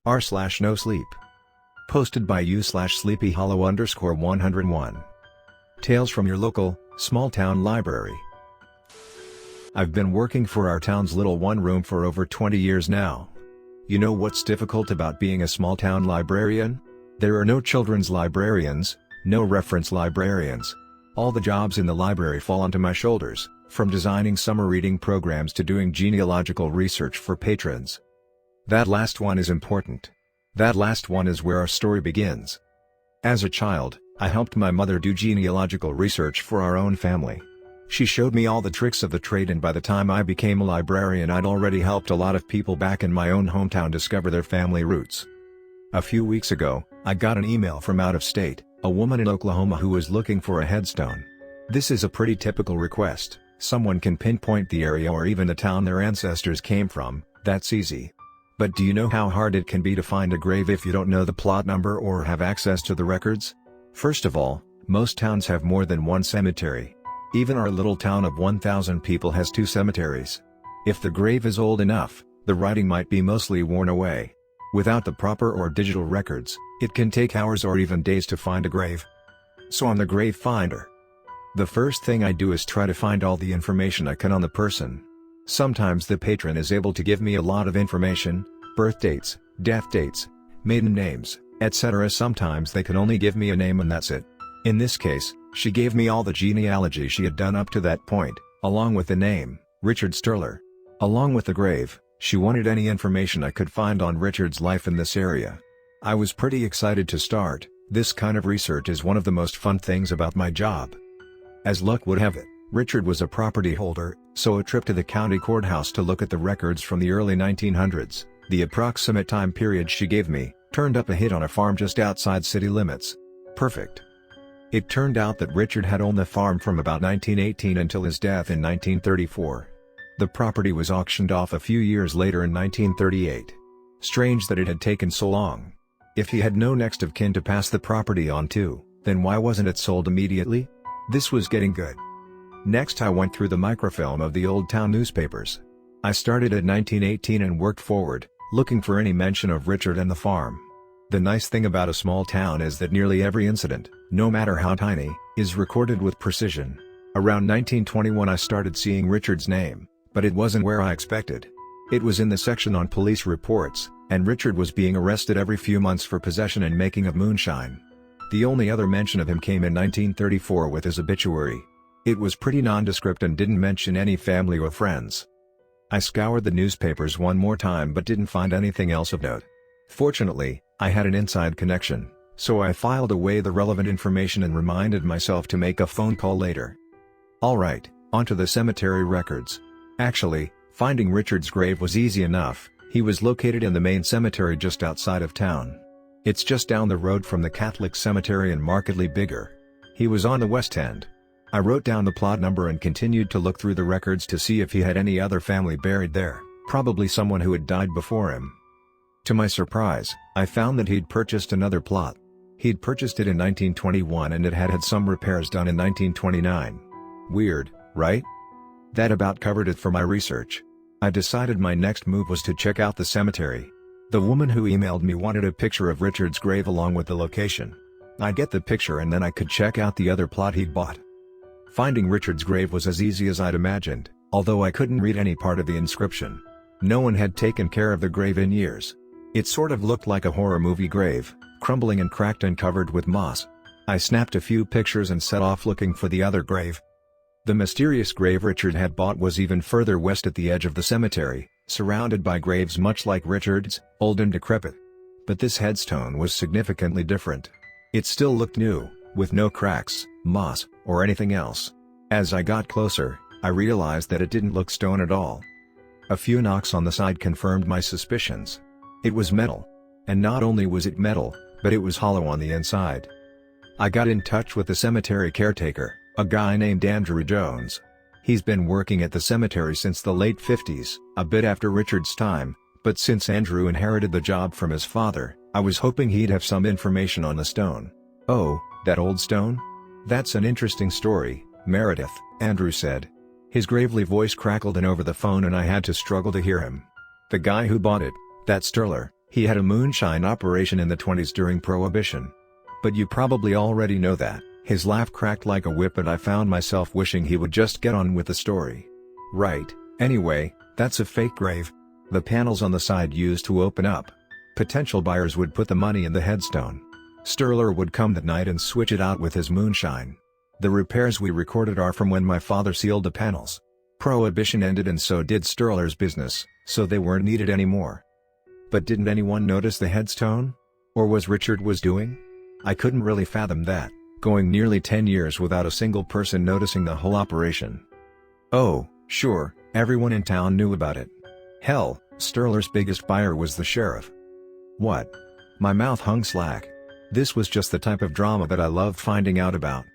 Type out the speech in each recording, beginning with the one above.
r/Nosleep. Posted by u/sleepyhollow_101. Tales from your local, small-town library. I've been working for our town's little one-room for over 20 years now. You know what's difficult about being a small-town librarian? There are no children's librarians, no reference librarians. All the jobs in the library fall onto my shoulders, from designing summer reading programs to doing genealogical research for patrons. That last one is important. That last one is where our story begins. As a child, I helped my mother do genealogical research for our own family. She showed me all the tricks of the trade, and by the time I became a librarian I'd already helped a lot of people back in my own hometown discover their family roots. A few weeks ago, I got an email from out of state, a woman in Oklahoma who was looking for a headstone. This is a pretty typical request. Someone can pinpoint the area or even the town their ancestors came from, that's easy. But do you know how hard it can be to find a grave if you don't know the plot number or have access to the records? First of all, most towns have more than one cemetery. Even our little town of 1,000 people has 2 cemeteries. If the grave is old enough, the writing might be mostly worn away. Without the proper or digital records, it can take hours or even days to find a grave. So I'm the grave finder. The first thing I do is try to find all the information I can on the person. Sometimes the patron is able to give me a lot of information, birth dates, death dates, maiden names, etc. Sometimes they can only give me a name and that's it. In this case, she gave me all the genealogy she had done up to that point, along with the name, Richard Sterler. Along with the grave, she wanted any information I could find on Richard's life in this area. I was pretty excited to start. This kind of research is one of the most fun things about my job. As luck would have it, Richard was a property holder, so a trip to the county courthouse to look at the records from the early 1900s, the approximate time period she gave me, turned up a hit on a farm just outside city limits. Perfect. It turned out that Richard had owned the farm from about 1918 until his death in 1934. The property was auctioned off a few years later in 1938. Strange that it had taken so long. If he had no next of kin to pass the property on to, then why wasn't it sold immediately? This was getting good. Next I went through the microfilm of the old town newspapers. I started at 1918 and worked forward, looking for any mention of Richard and the farm. The nice thing about a small town is that nearly every incident, no matter how tiny, is recorded with precision. Around 1921 I started seeing Richard's name, but it wasn't where I expected. It was in the section on police reports, and Richard was being arrested every few months for possession and making of moonshine. The only other mention of him came in 1934 with his obituary. It was pretty nondescript and didn't mention any family or friends. I scoured the newspapers one more time but didn't find anything else of note. Fortunately, I had an inside connection, so I filed away the relevant information and reminded myself to make a phone call later. Alright, onto the cemetery records. Actually, finding Richard's grave was easy enough. He was located in the main cemetery just outside of town. It's just down the road from the Catholic cemetery and markedly bigger. He was on the west end. I wrote down the plot number and continued to look through the records to see if he had any other family buried there, probably someone who had died before him. To my surprise, I found that he'd purchased another plot. He'd purchased it in 1921 and it had had some repairs done in 1929. Weird, right? That about covered it for my research. I decided my next move was to check out the cemetery. The woman who emailed me wanted a picture of Richard's grave along with the location. I'd get the picture and then I could check out the other plot he'd bought. Finding Richard's grave was as easy as I'd imagined, although I couldn't read any part of the inscription. No one had taken care of the grave in years. It sort of looked like a horror movie grave, crumbling and cracked and covered with moss. I snapped a few pictures and set off looking for the other grave. The mysterious grave Richard had bought was even further west at the edge of the cemetery, surrounded by graves much like Richard's, old and decrepit. But this headstone was significantly different. It still looked new, with no cracks, moss, or anything else. As I got closer, I realized that it didn't look stone at all. A few knocks on the side confirmed my suspicions. It was metal. And not only was it metal, but it was hollow on the inside. I got in touch with the cemetery caretaker, a guy named Andrew Jones. He's been working at the cemetery since the late 50s, a bit after Richard's time, but since Andrew inherited the job from his father, I was hoping he'd have some information on the stone. Oh, that old stone? That's an interesting story, Meredith, Andrew said. His gravely voice crackled in over the phone and I had to struggle to hear him. The guy who bought it, that Sterler, He had a moonshine operation in the 20s during Prohibition. But you probably already know that. His laugh cracked like a whip and I found myself wishing he would just get on with the story. Right, anyway, that's a fake grave. The panels on the side used to open up. Potential buyers would put the money in the headstone. Sterler would come that night and switch it out with his moonshine. The repairs we recorded are from when my father sealed the panels. Prohibition ended and so did Sterler's business, so they weren't needed anymore. But didn't anyone notice the headstone? Or was Richard doing? I couldn't really fathom that, going nearly 10 years without a single person noticing the whole operation. Oh, sure, everyone in town knew about it. Hell, Sterler's biggest buyer was the sheriff. What? My mouth hung slack. This was just the type of drama that I loved finding out about.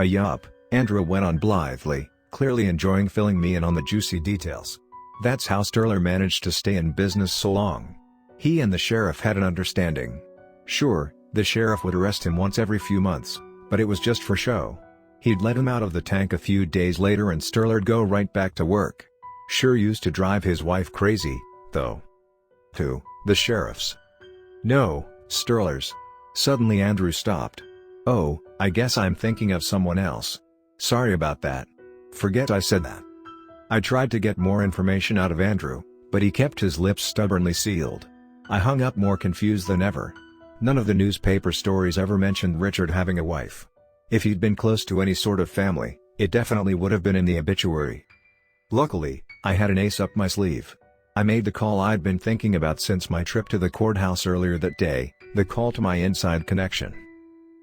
Yup, Andrew went on blithely, clearly enjoying filling me in on the juicy details. That's how Sterler managed to stay in business so long. He and the sheriff had an understanding. Sure, the sheriff would arrest him once every few months, but it was just for show. He'd let him out of the tank a few days later and Sterler'd go right back to work. Sure used to drive his wife crazy, though. Who? The sheriff's? No, Sterler's. Suddenly Andrew stopped. Oh, I guess I'm thinking of someone else. Sorry about that. Forget I said that. I tried to get more information out of Andrew, but he kept his lips stubbornly sealed. I hung up more confused than ever. None of the newspaper stories ever mentioned Richard having a wife. If he'd been close to any sort of family, it definitely would have been in the obituary. Luckily, I had an ace up my sleeve. I made the call I'd been thinking about since my trip to the courthouse earlier that day, the call to my inside connection.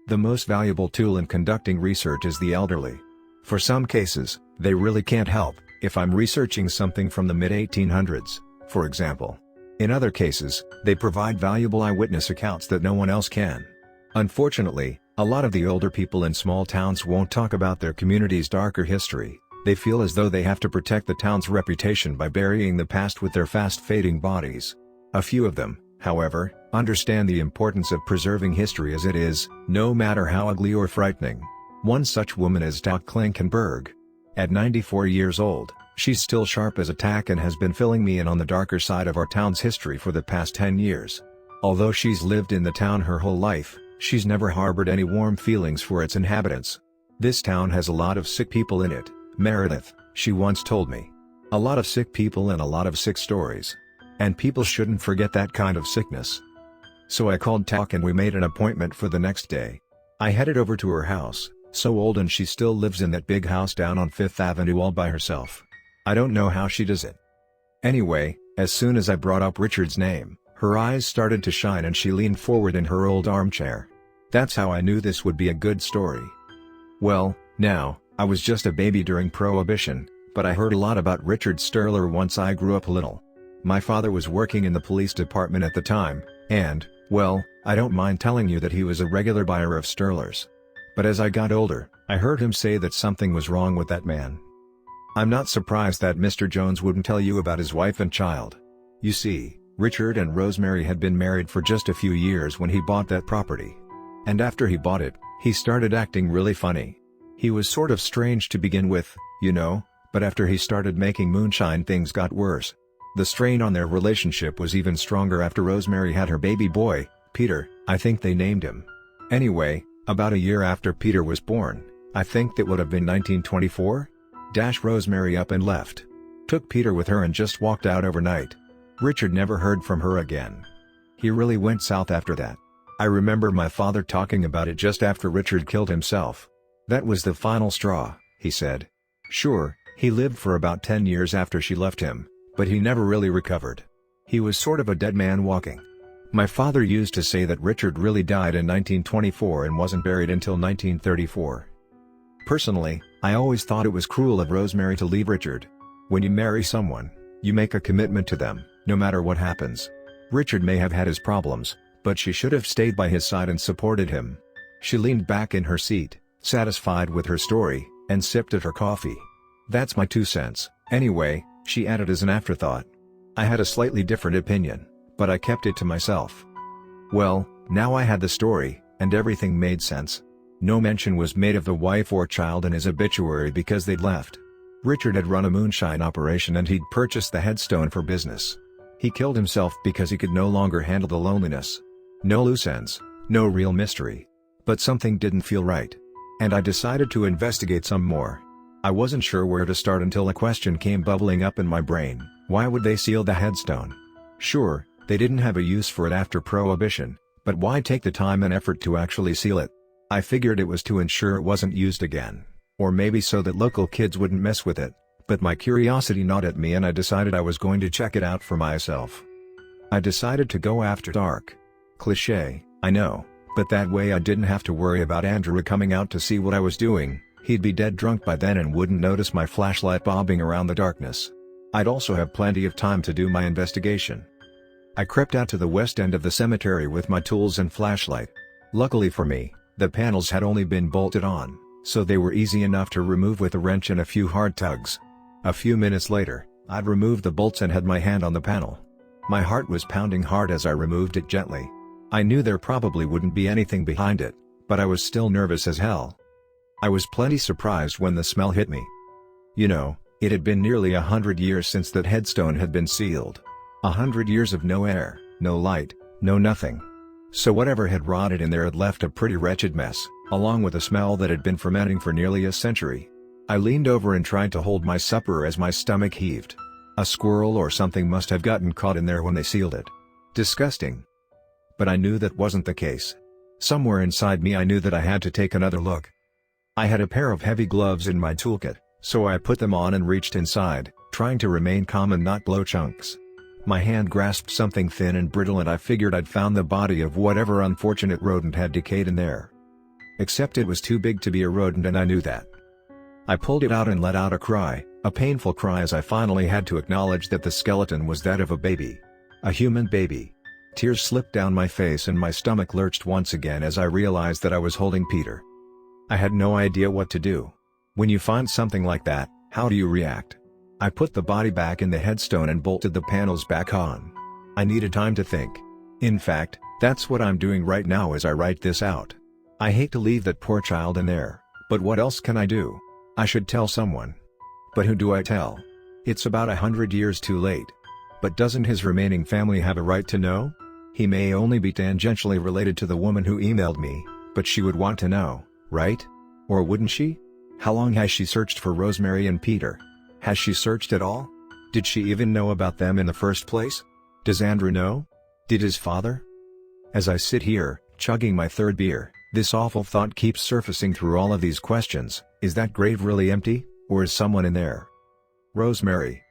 The most valuable tool in conducting research is the elderly. For some cases, they really can't help, if I'm researching something from the mid-1800s, for example. In other cases, they provide valuable eyewitness accounts that no one else can. Unfortunately, a lot of the older people in small towns won't talk about their community's darker history. They feel as though they have to protect the town's reputation by burying the past with their fast-fading bodies. A few of them, however, understand the importance of preserving history as it is, no matter how ugly or frightening. One such woman is Doc Klinkenberg. At 94 years old, she's still sharp as a tack and has been filling me in on the darker side of our town's history for the past 10 years. Although she's lived in the town her whole life, she's never harbored any warm feelings for its inhabitants. This town has a lot of sick people in it, Meredith, she once told me. A lot of sick people and a lot of sick stories. And people shouldn't forget that kind of sickness. So I called Doc and we made an appointment for the next day. I headed over to her house, so old and she still lives in that big house down on 5th Avenue all by herself. I don't know how she does it. Anyway, as soon as I brought up Richard's name, her eyes started to shine and she leaned forward in her old armchair. That's how I knew this would be a good story. Well, now, I was just a baby during Prohibition, but I heard a lot about Richard Sterler once I grew up a little. My father was working in the police department at the time, and, well, I don't mind telling you that he was a regular buyer of Sterler's. But as I got older, I heard him say that something was wrong with that man. I'm not surprised that Mr. Jones wouldn't tell you about his wife and child. You see, Richard and Rosemary had been married for just a few years when he bought that property. And after he bought it, he started acting really funny. He was sort of strange to begin with, you know, but after he started making moonshine things got worse. The strain on their relationship was even stronger after Rosemary had her baby boy, Peter, I think they named him. Anyway, about a year after Peter was born, I think that would have been 1924? Rosemary up and left. Took Peter with her and just walked out overnight. Richard never heard from her again. He really went south after that. I remember my father talking about it just after Richard killed himself. That was the final straw, he said. Sure, he lived for about 10 years after she left him, but he never really recovered. He was sort of a dead man walking. My father used to say that Richard really died in 1924 and wasn't buried until 1934. Personally, I always thought it was cruel of Rosemary to leave Richard. When you marry someone, you make a commitment to them, no matter what happens. Richard may have had his problems, but she should have stayed by his side and supported him. She leaned back in her seat, satisfied with her story, and sipped at her coffee. That's my 2 cents. Anyway, she added as an afterthought. I had a slightly different opinion, but I kept it to myself. Well, now I had the story, and everything made sense. No mention was made of the wife or child in his obituary because they'd left. Richard had run a moonshine operation and he'd purchased the headstone for business. He killed himself because he could no longer handle the loneliness. No loose ends, no real mystery. But something didn't feel right. And I decided to investigate some more. I wasn't sure where to start until a question came bubbling up in my brain: why would they seal the headstone? Sure, they didn't have a use for it after Prohibition, but why take the time and effort to actually seal it? I figured it was to ensure it wasn't used again, or maybe so that local kids wouldn't mess with it, but my curiosity gnawed at me and I decided I was going to check it out for myself. I decided to go after dark. Cliché, I know, but that way I didn't have to worry about Andrew coming out to see what I was doing. He'd be dead drunk by then and wouldn't notice my flashlight bobbing around the darkness. I'd also have plenty of time to do my investigation. I crept out to the west end of the cemetery with my tools and flashlight. Luckily for me, the panels had only been bolted on, so they were easy enough to remove with a wrench and a few hard tugs. A few minutes later, I'd removed the bolts and had my hand on the panel. My heart was pounding hard as I removed it gently. I knew there probably wouldn't be anything behind it, but I was still nervous as hell. I was plenty surprised when the smell hit me. You know, it had been nearly 100 years since that headstone had been sealed. 100 years of no air, no light, no nothing. So whatever had rotted in there had left a pretty wretched mess, along with a smell that had been fermenting for nearly a century. I leaned over and tried to hold my supper as my stomach heaved. A squirrel or something must have gotten caught in there when they sealed it. Disgusting. But I knew that wasn't the case. Somewhere inside me I knew that I had to take another look. I had a pair of heavy gloves in my toolkit, so I put them on and reached inside, trying to remain calm and not blow chunks. My hand grasped something thin and brittle and I figured I'd found the body of whatever unfortunate rodent had decayed in there. Except it was too big to be a rodent and I knew that. I pulled it out and let out a cry, a painful cry as I finally had to acknowledge that the skeleton was that of a baby. A human baby. Tears slipped down my face and my stomach lurched once again as I realized that I was holding Peter. I had no idea what to do. When you find something like that, how do you react? I put the body back in the headstone and bolted the panels back on. I needed time to think. In fact, that's what I'm doing right now as I write this out. I hate to leave that poor child in there, but what else can I do? I should tell someone. But who do I tell? It's about 100 years too late. But doesn't his remaining family have a right to know? He may only be tangentially related to the woman who emailed me, but she would want to know, right? Or wouldn't she? How long has she searched for Rosemary and Peter? Has she searched at all? Did she even know about them in the first place? Does Andrew know? Did his father? As I sit here, chugging my third beer, this awful thought keeps surfacing through all of these questions. Is that grave really empty, or is someone in there? Rosemary,